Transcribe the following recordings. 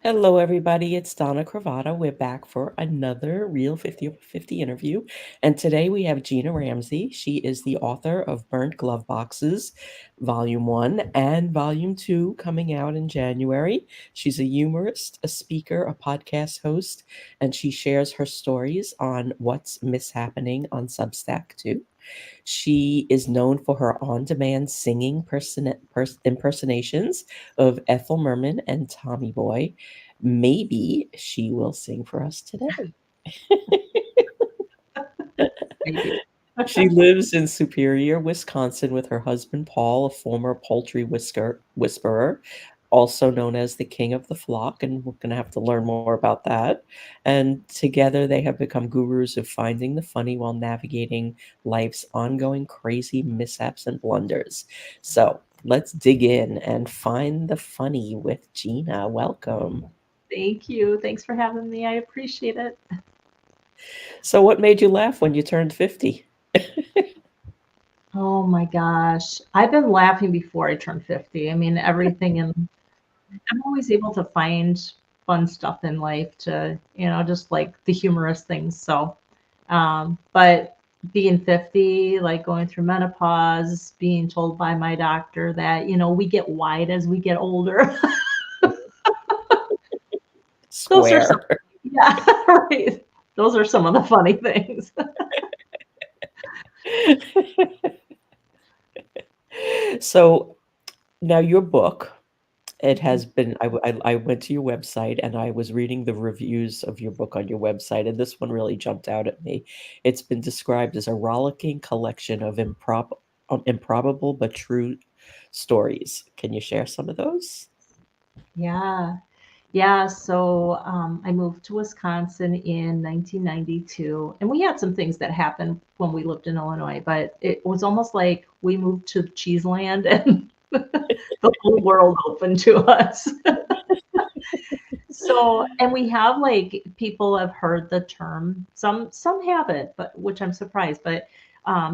Hello, everybody. It's Donna Cravata. We're back for another Real 50 Over 50 interview. And today we have Gina Ramsey. She is the author of Burnt Glove Boxes, Volume 1 and Volume 2, coming out in January. She's a humorist, a speaker, a podcast host, and she shares her stories on what's mishappening on Substack, too. She is known for her on demand singing impersonations of Ethel Merman and Tommy Boy. Maybe she will sing for us today. Maybe. She lives in Superior, Wisconsin, with her husband Paul, a former poultry whisperer, also known as the king of the flock. And we're going to have to learn more about that. And together they have become gurus of finding the funny while navigating life's ongoing crazy mishaps and blunders. So let's dig in and find the funny with Gina. Welcome. Thank you. Thanks for having me. I appreciate it. So, what made you laugh when you turned 50? Oh my gosh. I've been laughing before I turned 50. I mean, everything and I'm always able to find fun stuff in life to, just like the humorous things. So, but being 50, like going through menopause, being told by my doctor that, we get wide as we get older. Those are some, Square. yeah, right. Those are some of the funny things. So now your book, it Mhm. has been, I went to your website and I was reading the reviews of your book on your website, and this one really jumped out at me. It's been described as a rollicking collection of improbable but true stories. Can you share some of those? Yeah. Yeah, so I moved to Wisconsin in 1992, and we had some things that happened when we lived in Illinois, but it was almost like we moved to Cheeseland and the whole world opened to us. So, and we have like people have heard the term, some haven't, but which I'm surprised, but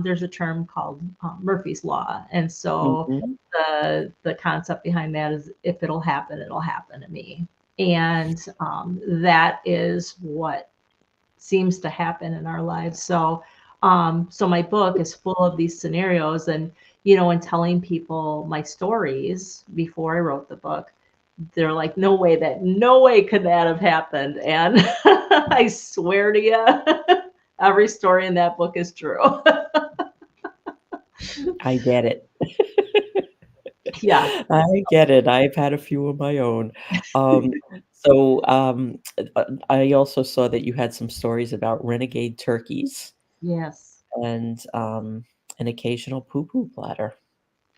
there's a term called Murphy's Law, and so Hmm. the concept behind that is if it'll happen to me. And that is what seems to happen in our lives. So my book is full of these scenarios, and and telling people my stories before I wrote the book, they're like, no way could that have happened. And I swear to you, every story in that book is true. I get it. Yeah. I get it. I've had a few of my own. Um, I also saw that you had some stories about renegade turkeys Yes. and an occasional poo-poo bladder.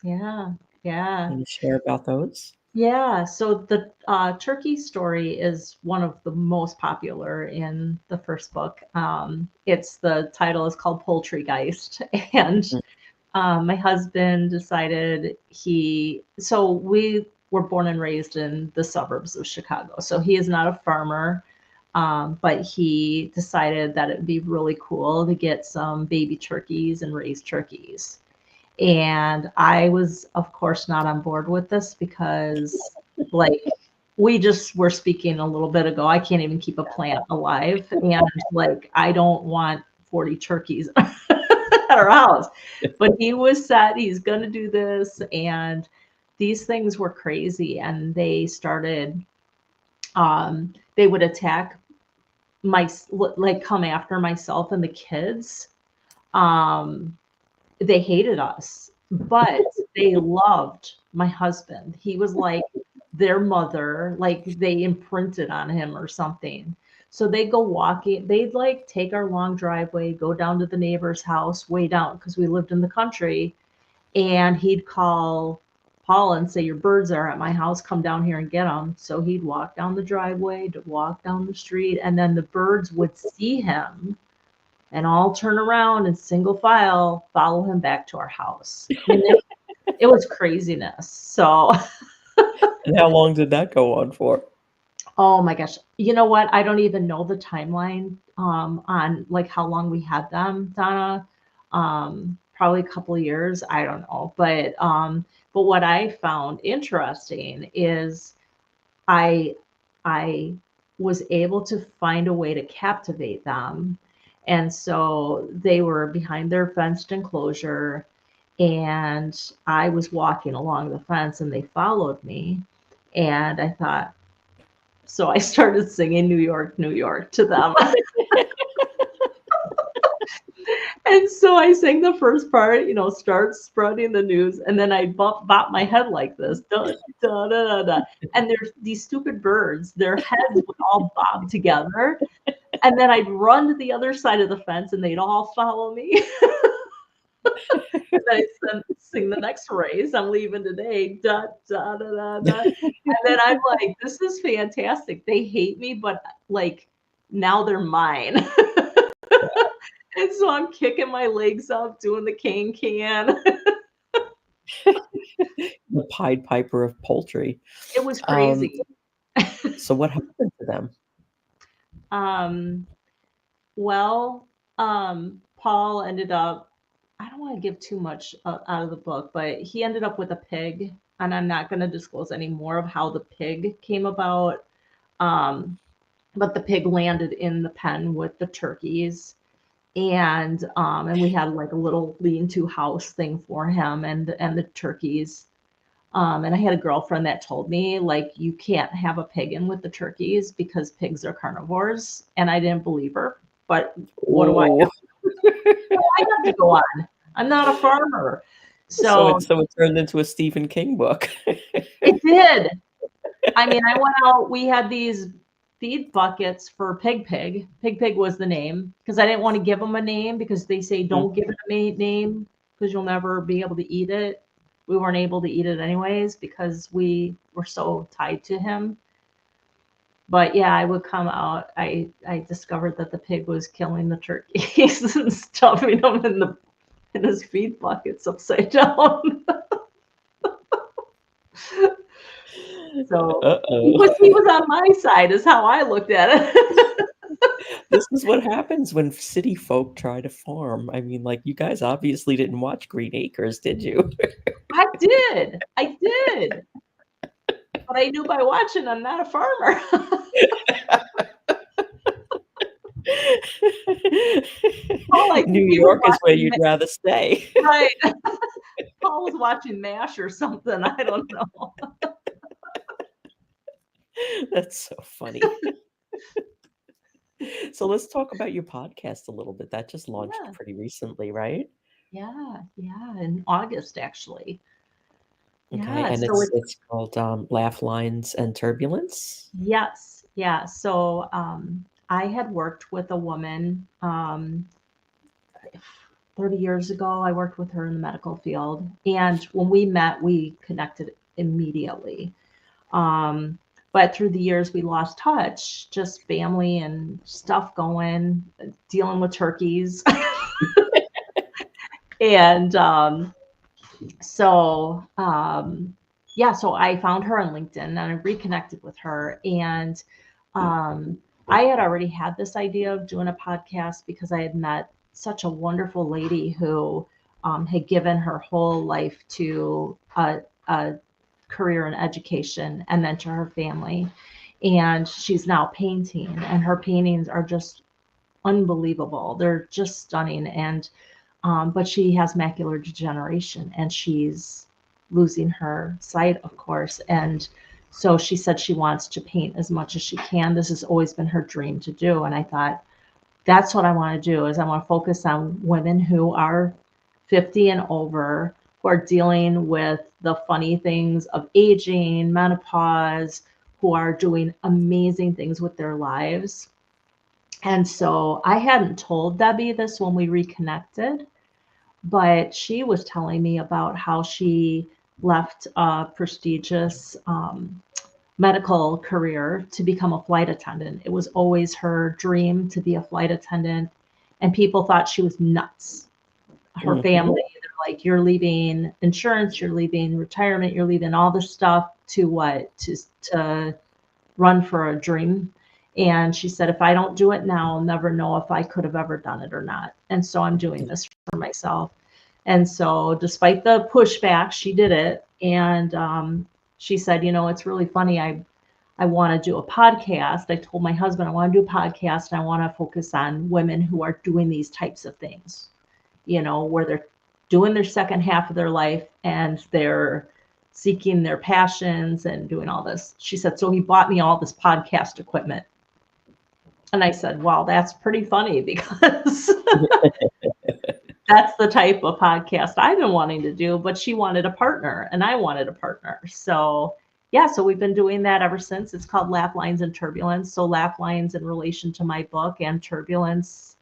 Yeah. Yeah. Can you share about those? Yeah, so the turkey story is one of the most popular in the first book. It's the title is called Poultrygeist, and Mm. my husband decided so we were born and raised in the suburbs of Chicago. So he is not a farmer, but he decided that it would be really cool to get some baby turkeys and raise turkeys. And I was, of course, not on board with this because, like, we just were speaking a little bit ago. I can't even keep a plant alive. And, like, I don't want 40 turkeys at our house. But he was set, he's going to do this. And these things were crazy. And they started, they would attack like, come after myself and the kids. Um, they hated us, but they loved my husband. He was like their mother, like they imprinted on him or something. So they go walking, they'd like take our long driveway, go down to the neighbor's house way down because we lived in the country, and he'd call Paul and say, "Your birds are at my house, come down here and get them." So he'd walk down the driveway to walk down the street, and then the birds would see him and all turn around and single file follow him back to our house. I mean, it was craziness. So, And how long did that go on for? oh my gosh, you know what? I don't even know the timeline on like how long we had them, Donna. Probably a couple of years. I don't know, but what I found interesting is I I was able to find a way to captivate them. And so they were behind their fenced enclosure, and I was walking along the fence and they followed me. And I thought, so I started singing New York, New York to them. And so I sang the first part, start spreading the news, and then I bop my head like this, da, da, da, da, da. And there's these stupid birds, their heads would all bob together, and then I'd run to the other side of the fence, and they'd all follow me. And I sing the next race. I'm leaving today, da, da, da, da, da. And then I'm like, this is fantastic. They hate me, but like now they're mine. And so I'm kicking my legs up, doing the can. The Pied Piper of poultry. It was Um, crazy. so what happened to them? Um, well, Paul ended up, I don't want to give too much out of the book, but he ended up with a pig, and I'm not going to disclose any more of how the pig came about. But the pig landed in the pen with the turkeys, and we had like a little lean-to house thing for him and the turkeys. And I had a girlfriend that told me, like, you can't have a pig in with the turkeys because pigs are carnivores. And I didn't believe her. But what do I Oh, have? I have to go on. I'm not a farmer. so So it turned into a Stephen King book. it did. I mean, I went out, we had these feed buckets for Pig Pig. Pig Pig was the name because I didn't want to give him a name because they say Mm. don't give it a name because you'll never be able to eat it. We weren't able to eat it anyways because we were so tied to him. But yeah, I would come out. I discovered that the pig was killing the turkeys and stuffing them in his feed buckets upside down. So Uh-oh. he was on my side, is how I looked at it. This is what happens when city folk try to farm. I mean, like, you guys obviously didn't watch Green Acres, did you? I did, but I knew by watching I'm not a farmer. All I think New he was York is where watching, you'd rather stay. right? Paul was watching MASH or something. I don't know. That's so funny. So let's talk about your podcast a little bit. That just launched Yeah, pretty recently, right? yeah. In August, actually. Okay, Yeah. and So it's called Laugh Lines and Turbulence. yes, yeah. So I had worked with a woman 30 years ago. I worked with her in the medical field, and when we met, we connected immediately. Um, but through the years, we lost touch, just family and stuff going, dealing with turkeys. And so, yeah, so I found her on LinkedIn and I reconnected with her. And um, I had already had this idea of doing a podcast because I had met such a wonderful lady who had given her whole life to a career in education and then to her family. And she's now painting, and her paintings are just unbelievable. They're just stunning. And but she has macular degeneration and she's losing her sight, of course. And so she said she wants to paint as much as she can. This has always been her dream to do. And I thought, that's what I want to do is I want to focus on women who are 50 and over who are dealing with the funny things of aging, menopause, who are doing amazing things with their lives. And so I hadn't told Debbie this when we reconnected, but she was telling me about how she left a prestigious medical career to become a flight attendant. It was always her dream to be a flight attendant, and people thought she was nuts. Her Mhm. family, they're like, you're leaving insurance, you're leaving retirement, you're leaving all this stuff to what? To run for a dream. And she said, if I don't do it now, I'll never know if I could have ever done it or not. And so I'm doing this for myself. And so, despite the pushback, she did it. And she said, it's really funny. I want to do a podcast. I told my husband I want to do a podcast and I want to focus on women who are doing these types of things, where they're doing their second half of their life and they're seeking their passions and doing all this. She said, so he bought me all this podcast equipment. And I said, well, that's pretty funny because that's the type of podcast I've been wanting to do, but she wanted a partner and I wanted a partner. So yeah, so we've been doing that ever since. It's called Laugh Lines and Turbulence. So laugh lines in relation to my book and turbulence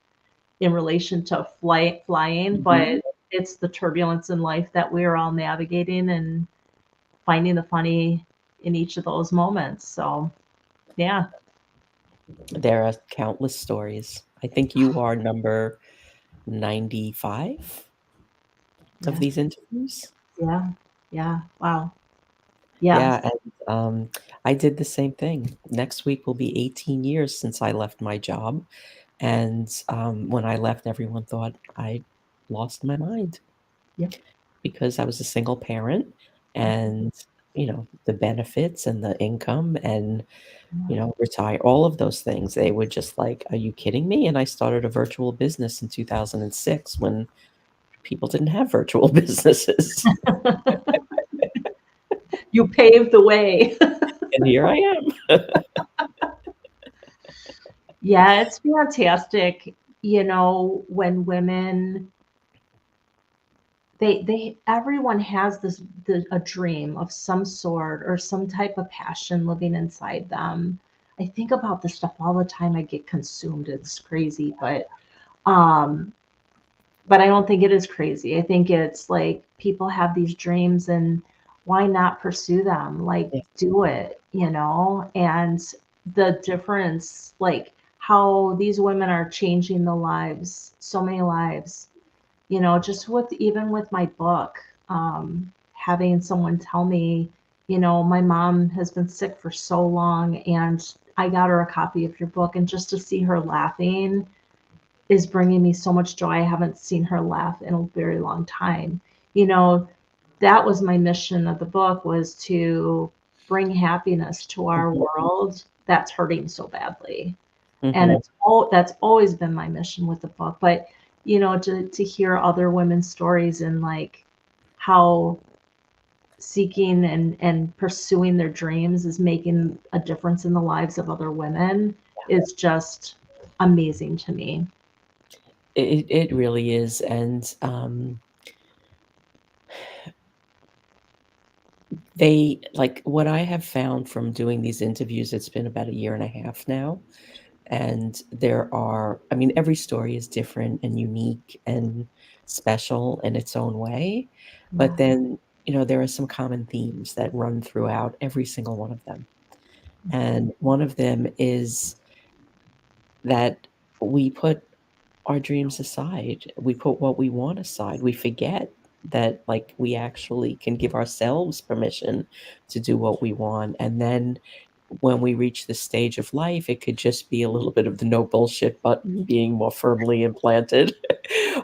in relation to flying, Mhm. but it's the turbulence in life that we're all navigating and finding the funny in each of those moments. So yeah. There are countless stories. I think you are number 95 of Yeah. these interviews. Yeah. Yeah. Wow. Yes. Yeah, and, I did the same thing. Next week will be 18 years since I left my job, and, when I left, everyone thought I lost my mind Yep. because I was a single parent and, the benefits and the income and, retire all of those things. They were just like, "Are you kidding me?" And I started a virtual business in 2006 when people didn't have virtual businesses, You paved the way. and here I am. Yeah, it's fantastic, when women they everyone has a dream of some sort or some type of passion living inside them. I think about this stuff all the time. I get consumed. It's crazy, um but I don't think it is crazy. I think it's like people have these dreams and why not pursue them? Like Yeah, do it, And the difference, like how these women are changing the lives, so many lives, just with even with my book, having someone tell me, my mom has been sick for so long and I got her a copy of your book and just to see her laughing is bringing me so much joy. I haven't seen her laugh in a very long time. You know, that was my mission of the book was to bring happiness to our mhm, world that's hurting so badly. And mhm. that's always been my mission with the book. But to hear other women's stories and like how seeking and pursuing their dreams is making a difference in the lives of other women is just amazing to me. It really is, and, they like, what I have found from doing these interviews, it's been about a year and a half now, and there are I mean, every story is different and unique and special in its own way, but Yeah. then, there are some common themes that run throughout every single one of them, and one of them is that we put our dreams aside. We put what we want aside. We forget that, like, we actually can give ourselves permission to do what we want, and then when we reach this stage of life, it could just be a little bit of the no bullshit button being more firmly implanted,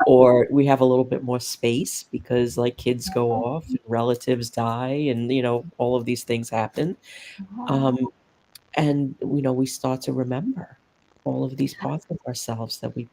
or we have a little bit more space because, like, kids go off and relatives die and, all of these things happen. Oh, Um, and, we start to remember all of these parts of ourselves that we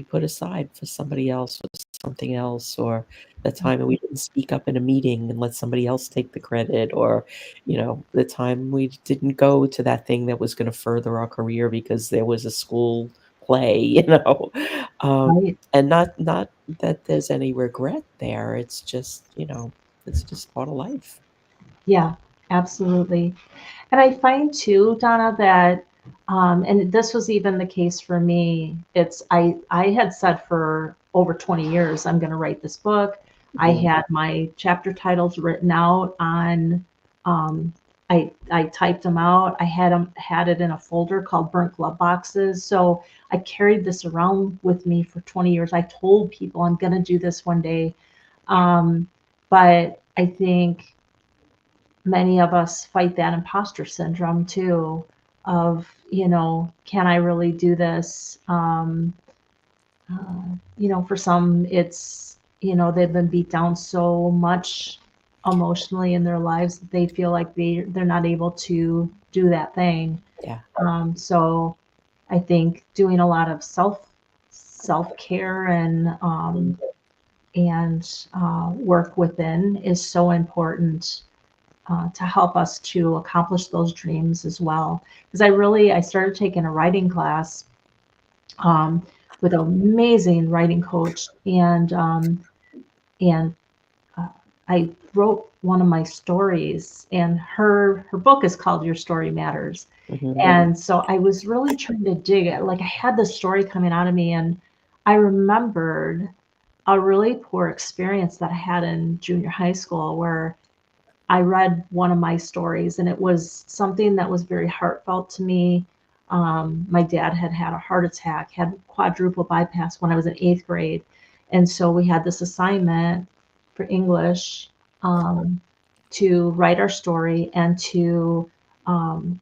put aside for somebody else or something else, or the time that we didn't speak up in a meeting and let somebody else take the credit, or, the time we didn't go to that thing that was gonna further our career because there was a school play, right. and not that there's any regret there, it's just part of life. Yeah, absolutely. And I find too, Donna, that and this was even the case for me. I had said for over 20 years I'm going to write this book. I Mhm. had my chapter titles written out on um, I typed them out. I had it in a folder called burnt glove boxes. So I carried this around with me for 20 years. I told people I'm going to do this one day. Um, but I think many of us fight that imposter syndrome too of, can I really do this? For some, it's, they've been beat down so much emotionally in their lives that they feel like they're not able to do that thing. Yeah. So I think doing a lot of self-care Mhm. and work within is so important to help us to accomplish those dreams as well. Because I started taking a writing class um, with an amazing writing coach, and uh, I wrote one of my stories, and her book is called Your Story Matters. Mhm. And so I was really trying to dig it. Like I had this story coming out of me, and I remembered a really poor experience that I had in junior high school where I read one of my stories, and it was something that was very heartfelt to me. My dad had had a heart attack, had quadruple bypass when I was in eighth grade. And so we had this assignment for English um, to write our story and to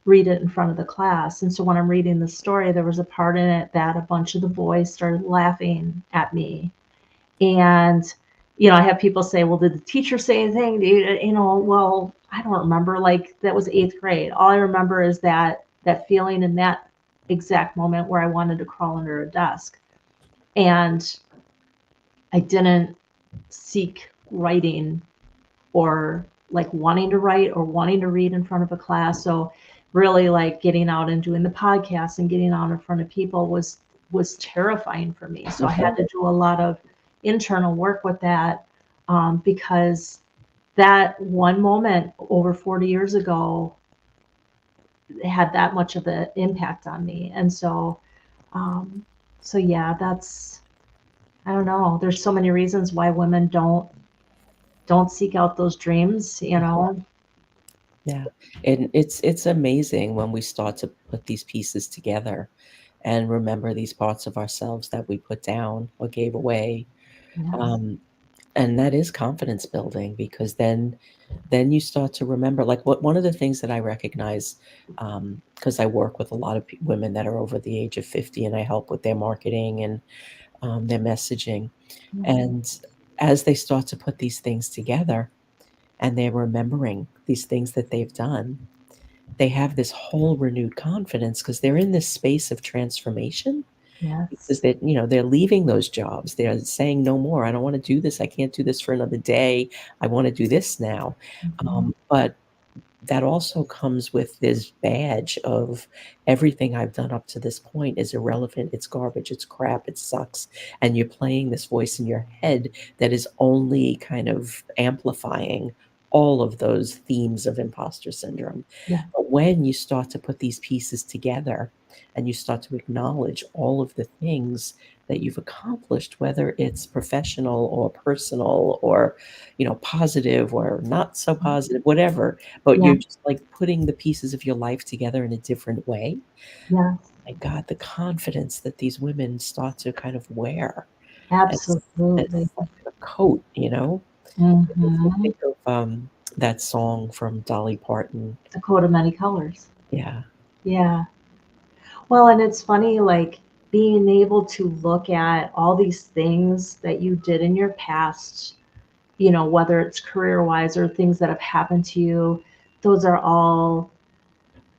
read it in front of the class. And so when I'm reading the story, there was a part in it that a bunch of the boys started laughing at me. And, I have people say, well, did the teacher say anything? Well, I don't remember. Like that was eighth grade. All I remember is that feeling in that exact moment where I wanted to crawl under a desk. And I didn't seek writing or like wanting to write or wanting to read in front of a class. So really like getting out and doing the podcast and getting out in front of people was terrifying for me. So I had Mhm. to do a lot of internal work with that because that one moment over 40 years ago had that much of an impact on me. And um, so yeah, that's I don't know. There's so many reasons why women don't seek out those dreams, Yeah, and it's amazing when we start to put these pieces together and remember these parts of ourselves that we put down or gave away. Yes. Um, and that is confidence building because then you start to remember like what one of the things that I recognize because I work with a lot of women that are over the age of 50 and I help with their marketing and their messaging. Mhm. And as they start to put these things together and they're remembering these things that they've done, they have this whole renewed confidence because they're in this space of transformation because Yes. they're leaving those jobs. They're saying no more. I don't want to do this. I can't do this for another day. I want to do this now. Mhm. But that also comes with this badge of everything I've done up to this point is irrelevant. It's garbage. It's crap. It sucks. And you're playing this voice in your head that is only kind of amplifying all of those themes of imposter syndrome. Yeah. But when you start to put these pieces together and you start to acknowledge all of the things that you've accomplished, whether it's professional or personal or, positive or not so positive, whatever, but Yeah. you're just like putting the pieces of your life together in a different way. Yeah. My God, the confidence that these women start to kind of wear Absolutely. as like a coat, you know? It makes me Mhm. think of that song from Dolly Parton. A coat of many colors. Yeah. Yeah. Well, and it's funny, like being able to look at all these things that you did in your past, whether it's career wise or things that have happened to you, those are all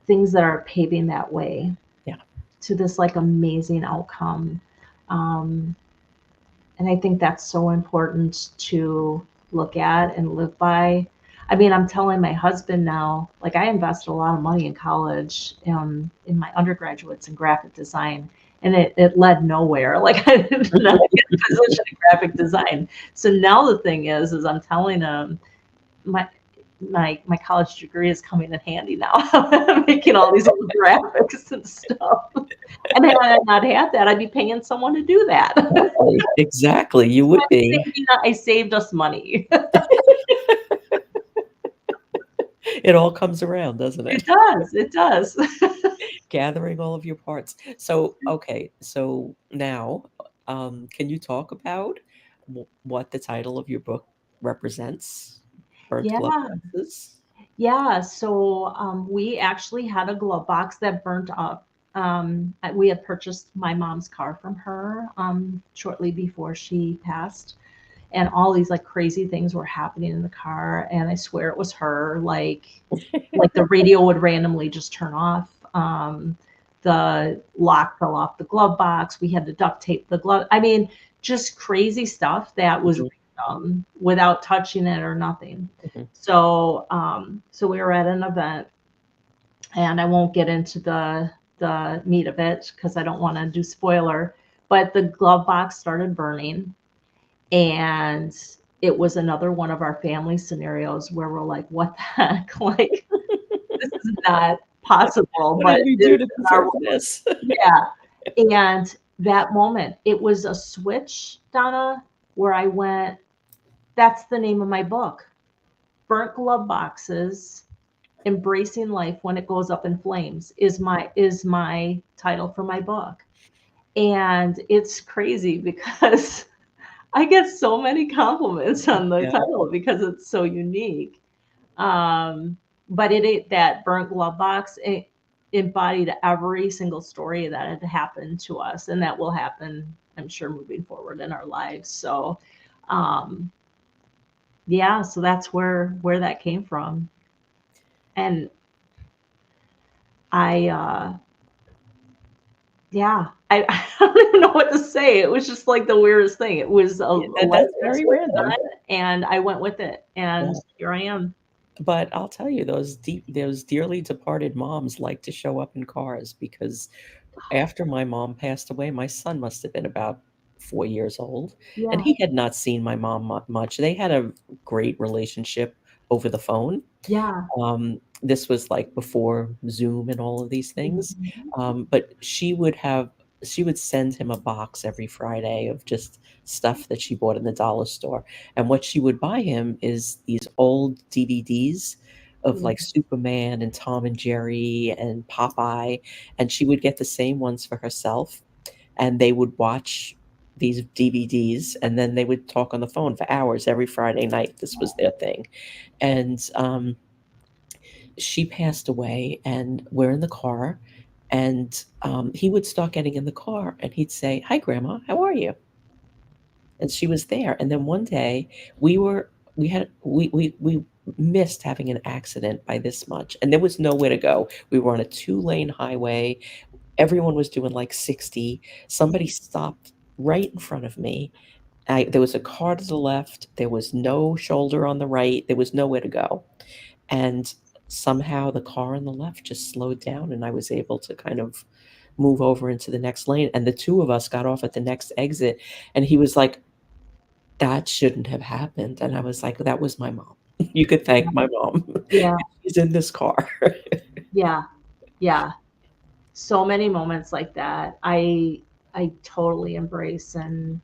things that are paving that way Yeah. to this like amazing outcome. Um, and I think that's so important to look at and live by. I mean, I'm telling my husband now, like I invested a lot of money in college, in my undergraduates in graphic design, and it led nowhere. Like I did not get a position in graphic design. So now the thing is I'm telling him my my college degree is coming in handy now. I'm making all these little graphics and stuff. And had I not had that, I'd be paying someone to do that. Exactly. Exactly. You So would be. I saved us money. It all comes around, doesn't It it? does, it does. Gathering all of your parts. So, okay, so now, can you talk about what the title of your book represents? Burnt Glove Yeah, Boxes? yeah. So we actually had a glove box that burnt up. We had purchased my mom's car from her shortly before she passed, and all these like crazy things were happening in the car, and I swear it was her. Like the radio would randomly just turn off. The lock fell off the glove box. We had to duct tape the glove. I mean, just crazy stuff that was Mhm, without touching it or nothing. mhm. So we were at an event, and I won't get into the meat of it because I don't want to do spoiler. But the glove box started burning, and it was another one of our family scenarios where we're like, "What the heck?" Like, this is not possible, What but did we it is do to in our deserve world. this? Yeah. And that moment, it was a switch, Donna, where I went, "That's the name of my book. Burnt Glove Boxes, Embracing Life When It Goes Up in Flames is my title for my book." And it's crazy because I get so many compliments on the Yeah, title because it's so unique. Um, but that burnt glove box, it embodied every single story that had happened to us and that will happen, I'm sure, moving forward in our lives. So, um, yeah, so that's where that came from. And I, yeah, I don't even know what to say. It was just like the weirdest thing. It was a yeah, life that's that very switched random. on, and I went with it, and Yeah. here I am. But I'll tell you, those dearly departed moms like to show up in cars because after my mom passed away, my son must have been about 4 years old, and Yeah, he had not seen my mom much. They had a great relationship over the phone. yeah. This was, like, before Zoom and all of these things, Mhm. but she would send him a box every Friday of just stuff that she bought in the dollar store, and what she would buy him is these old DVDs of, Yeah. like, Superman and Tom and Jerry and Popeye, and she would get the same ones for herself, and they would watch these DVDs, and then they would talk on the phone for hours every Friday night. This was their thing, and, she passed away, and we're in the car, and, he would start getting in the car, and he'd say, "Hi, grandma, how are you?" And she was there, and then one day, we missed having an accident by this much, and there was nowhere to go. We were on a two-lane highway, everyone was doing, like, 60, somebody stopped right in front of me, there was a car to the left, there was no shoulder on the right, there was nowhere to go. And somehow the car on the left just slowed down, and I was able to kind of move over into the next lane, and the 2 of us got off at the next exit, and he was like, "That shouldn't have happened," and I was like, "That was my mom. You could thank my mom. Yeah, She's in this car." yeah, yeah. So many moments like that. I totally embrace, and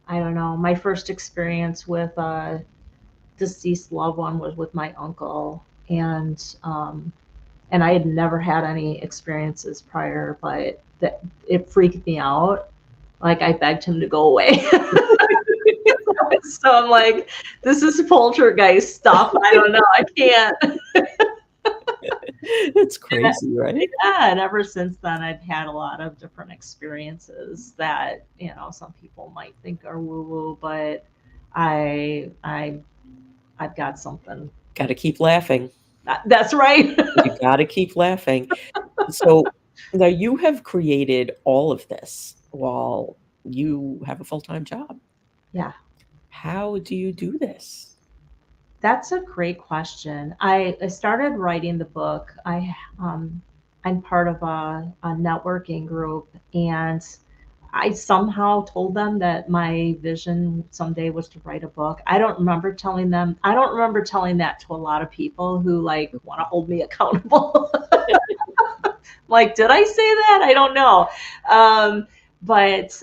I don't know. My first experience with a deceased loved one was with my uncle, and I had never had any experiences prior, but that it freaked me out. Like I begged him to go away. So I'm like, this is poltergeist stuff. I don't know. I can't. It's crazy, right? Yeah, and ever since then, I've had a lot of different experiences that some people might think are woo woo, but I I I've got something. Gotta keep laughing. That's right. You gotta keep laughing. So, now you have created all of this while you have a full-time job. Yeah, How do you do this? that's a great question. I started writing the book. I'm part of a networking group, and I somehow told them that my vision someday was to write a book. I don't remember telling them. I don't remember telling that to a lot of people who like want to hold me accountable. Like, did I say that? I don't know. But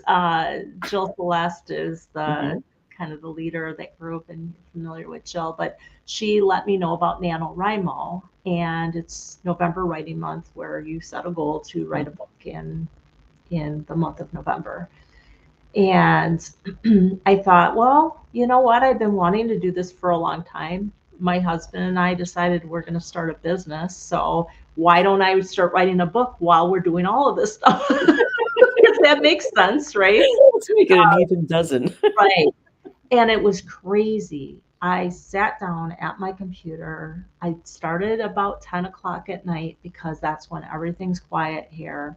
Jill Celeste is the Mhm. kind of the leader of that group, and you're familiar with Jill. But she let me know about NaNoWriMo, and it's November Writing Month, where you set a goal to write a book in the month of November. And I thought, well, you know what? I've been wanting to do this for a long time. My husband and I decided we're going to start a business. So why don't I start writing a book while we're doing all of this stuff? Because that makes sense, right? Let's make it an even dozen. Right. And it was crazy. I sat down at my computer. I started about 10 o'clock at night because that's when everything's quiet here.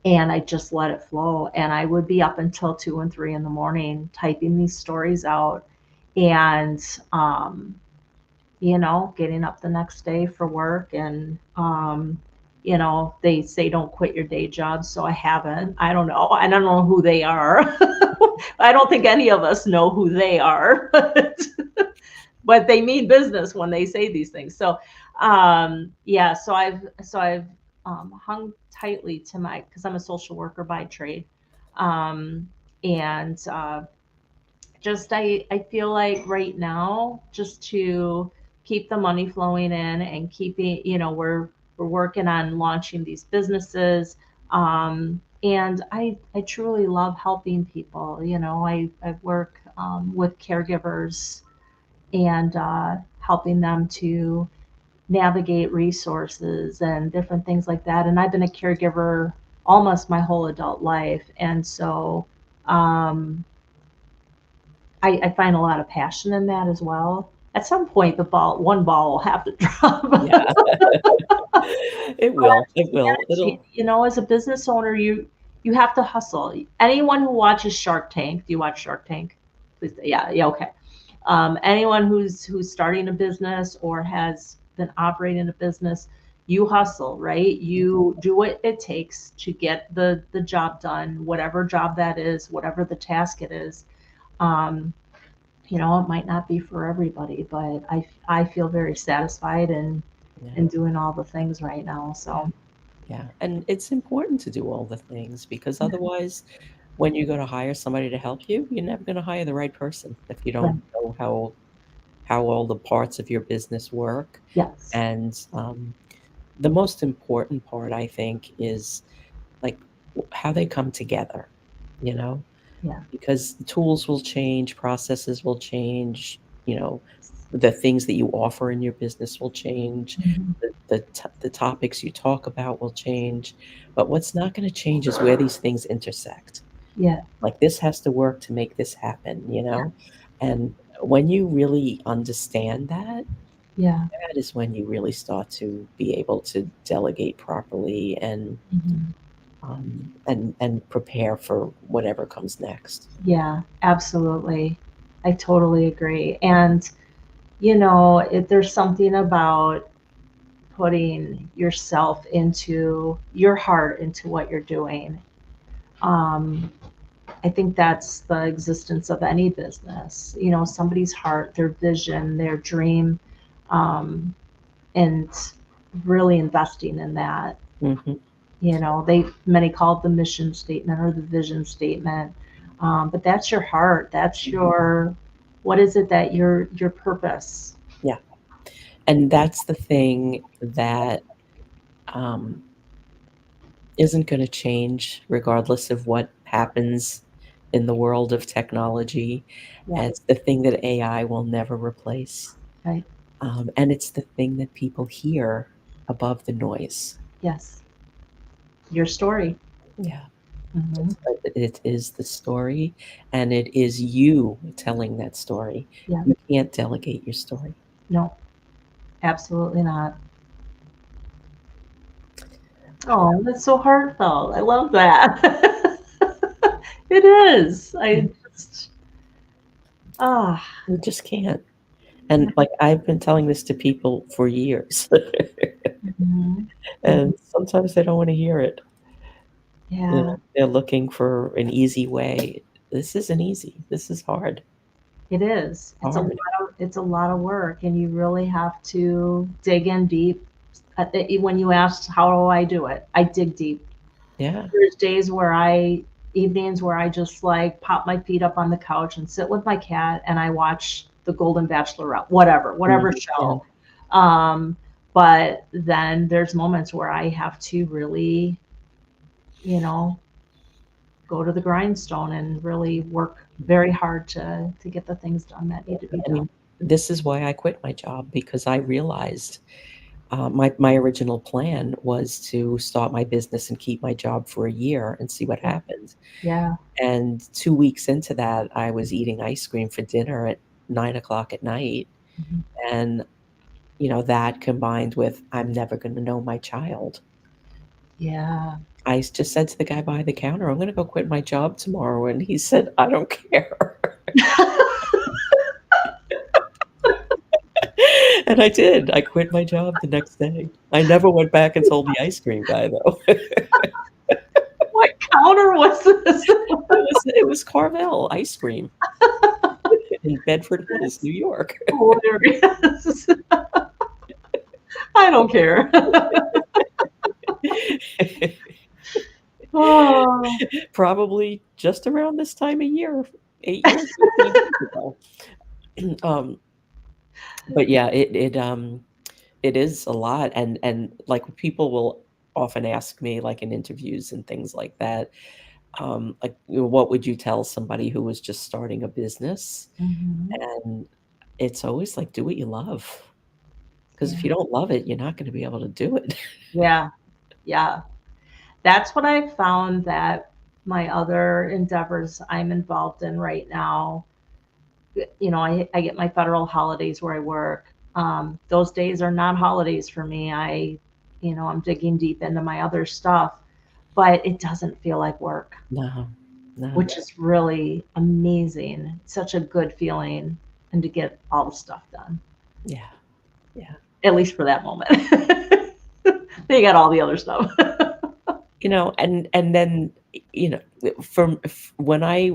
And I just let it flow. And I would be up until 2 and 3 in the morning typing these stories out. And, getting up the next day for work. And, they say don't quit your day job. So I haven't. I don't know. I don't know who they are. I don't think any of us know who they are, but they mean business when they say these things. So, yeah, so I've hung tightly to my, because I'm a social worker by trade. And just I feel like right now, just to keep the money flowing in and keeping, we're working on launching these businesses. And I truly love helping people. I work with caregivers and helping them to navigate resources and different things like that. And I've been a caregiver almost my whole adult life. And so um, I find a lot of passion in that as well. At some point, one ball will have to drop. Yeah. It But will. It will. managing, It'll. as a business owner, you have to hustle. Anyone who watches Shark Tank, do you watch Shark Tank? Please, yeah, yeah, okay. Anyone who's starting a business or has been operating a business, you hustle, right? You do what it takes to get the job done, whatever job that is, whatever the task it is. Um, it might not be for everybody, but I feel very satisfied Yeah. in doing all the things right now. Yeah. So Yeah. And it's important to do all the things because otherwise, when you go to hire somebody to help you, you're never going to hire the right person if you right. don't know how all the parts of your business work. Yes. And the most important part, I think, is like how they come together, you know, Yeah. because tools will change, processes will change, the things that you offer in your business will change, Mhm. the topics you talk about will change. But what's not going to change is where these things intersect. Yeah. Like this has to work to make this happen, you know? And when you really understand that, Yeah. that is when you really start to be able to delegate properly Mhm. and prepare for whatever comes next. Yeah. Absolutely. I totally agree. And there's something about putting yourself into your heart into what you're doing. Um, I think that's the existence of any business. Somebody's heart, their vision, their dream, um, and really investing in that. Hmm. They many call it the mission statement or the vision statement, but that's your heart. That's your what is it that your purpose? Yeah. And that's the thing that um, isn't going to change regardless of what happens in the world of technology. Yeah, And it's the thing that AI will never replace. right. And it's the thing that people hear above the noise. Yes, your story. Yeah. Hmm. It is the story, and it is you telling that story. Yeah, You can't delegate your story. no, absolutely not. Oh, that's so heartfelt. I love that. It is. I just ah. You just can't. And like I've been telling this to people for years, Mhm. and sometimes they don't want to hear it. Yeah, They're looking for an easy way. This isn't easy. This is hard. it is. Hard. It's a lot of work, and you really have to dig in deep. When you asked how do I do it, I dig deep. Yeah. There's evenings where I just like pop my feet up on the couch and sit with my cat, and I watch The Golden Bachelorette, whatever Mhm. Yeah. show. Um, but then there's moments where I have to really, you know, go to the grindstone and really work very hard to get the things done that need to be I done. mean, this is why I quit my job because I realized My original plan was to start my business and keep my job for a year and see what Yeah. happens. Yeah. And 2 weeks into that, I was eating ice cream for dinner at 9 o'clock at night, Mhm. and, that combined with I'm never gonna know my child. Yeah. Just said to the guy behind the counter, "I'm gonna go quit my job tomorrow," and he said, "I don't care." And I did. I quit my job the next day. I never went back and told the ice cream guy, though. What counter was this? It was Carvel Ice Cream in Bedford Hills, That's New York. hilarious. I don't care. Oh. Probably just around this time of year, 8 years, 15 years ago. Um, but yeah, it is a lot, and, like, people will often ask me, like, in interviews and things like that, like, "What would you tell somebody who was just starting a business?" Mhm. And it's always like, "Do what you love, because if you Yeah. don't love it, you're not gonna be able to do it." Yeah. Yeah. That's what I found that my other endeavors I'm involved in right now, I get my federal holidays where I work. Those days are not holidays for me. I'm digging deep into my other stuff, but it doesn't feel like work, No, no. which is really amazing. Such a good feeling and to get all the stuff done, Yeah, yeah. at least for that moment. They got all the other stuff. And then, from when I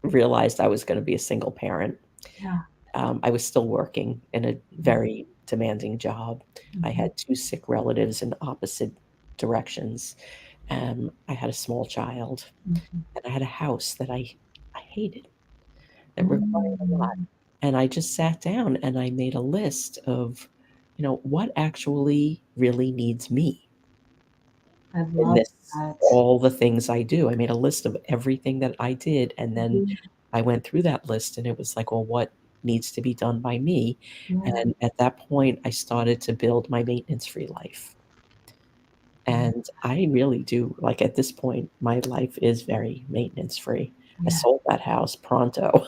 realized I was gonna be a single parent, Yeah. I was still working in a very demanding job. I Mhm. had 2 sick relatives in opposite directions. I had a small child, Mhm. and I had a house that I hated, that required a lot. Mm. And I just sat down and I made a list of, what actually really needs me I in love this that. all the things I do. I made a list of everything that I did, and then Mhm. I went through that list, and it was like, "Well, what needs to be done by me?" Yeah. And at that point, I started to build my maintenance-free life. Yeah. And I really do like, at this point, my life is very maintenance-free. I Yeah. sold that house pronto,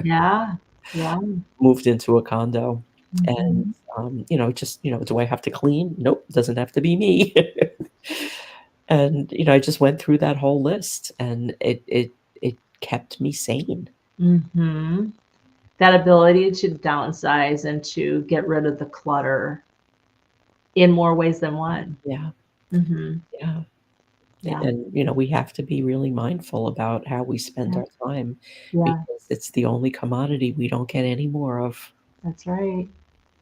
Yeah. Yeah. moved into a condo, and, Mhm. just, do I have to clean? Nope, doesn't have to be me. And, I just went through that whole list, and it kept me sane. Mhm. That ability to downsize and to get rid of the clutter in more ways than one. Yeah, Mhm. yeah, Yeah. and, we have to be really mindful about how we spend Yeah. our time Yeah. because it's the only commodity we don't get any more of. That's right.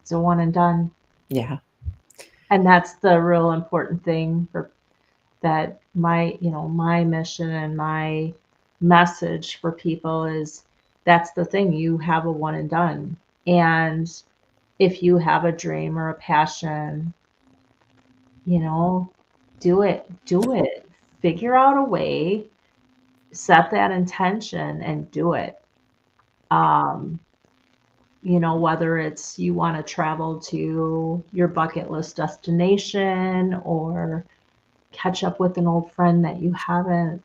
It's a one and done. Yeah, And that's the real important thing for that my mission and my message for people is that's the thing. You have a one and done. And if you have a dream or a passion, you know, do it. Do it. Figure out a way, set that intention and do it. Um, whether it's you want to travel to your bucket list destination or catch up with an old friend that you haven't,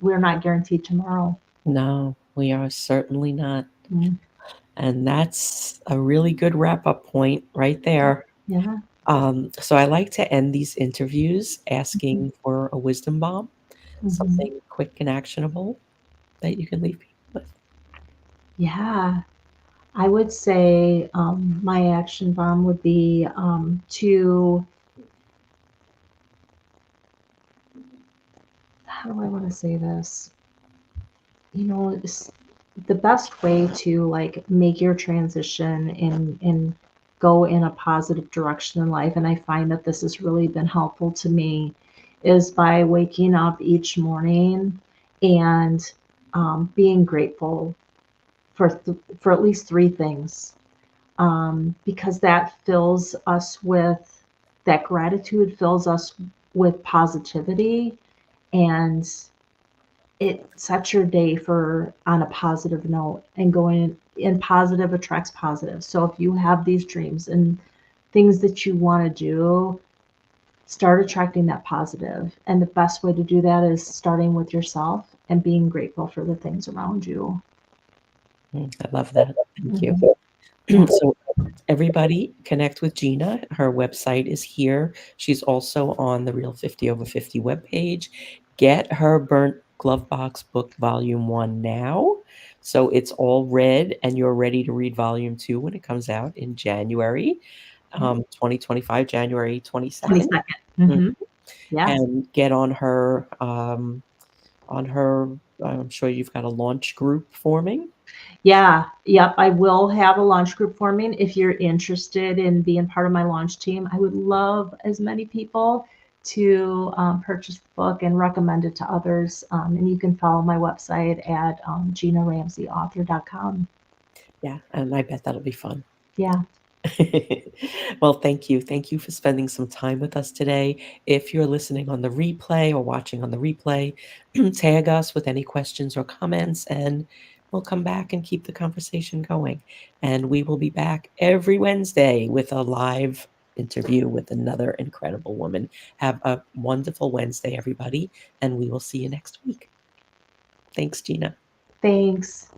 we're not guaranteed tomorrow. no, we are certainly not, Mm, and that's a really good wrap-up point right there. yeah. So I like to end these interviews Mhm, asking for a wisdom bomb, mhm. something quick and actionable that you can leave people with. Yeah. I would say my action bomb would be to, how do I want to say this? The best way to like make your transition and go in a positive direction in life, and I find that this has really been helpful to me, is by waking up each morning and being grateful for at least three things, because that gratitude fills us with positivity, and it sets your day for on a positive note, and going in positive attracts positive. So if you have these dreams and things that you want to do, start attracting that positive. And the best way to do that is starting with yourself and being grateful for the things around you. I love that. Thank you. Mhm. Yeah. So everybody connect with Gina. Her website is here. She's also on the Real 50 Over 50 webpage. Get her Burnt Glove Box book volume 1 now. So it's all read and you're ready to read volume 2 when it comes out in January, Yeah. 2025, January 22nd. 22nd. Mhm. Yeah. And get on her, I'm sure you've got a launch group forming. Yeah. Yep. I will have a launch group forming. If you're interested in being part of my launch team, I would love as many people to purchase the book and recommend it to others. And you can follow my website at GinaRamseyAuthor.com. Yeah, and I bet that'll be fun. Yeah. Well, thank you. Thank you for spending some time with us today. If you're listening on the replay or watching on the replay, tag us with any questions or comments, and we'll come back and keep the conversation going. And we will be back every Wednesday with a live interview with another incredible woman. Have a wonderful Wednesday, everybody, and we will see you next week. Thanks, Gina. Thanks.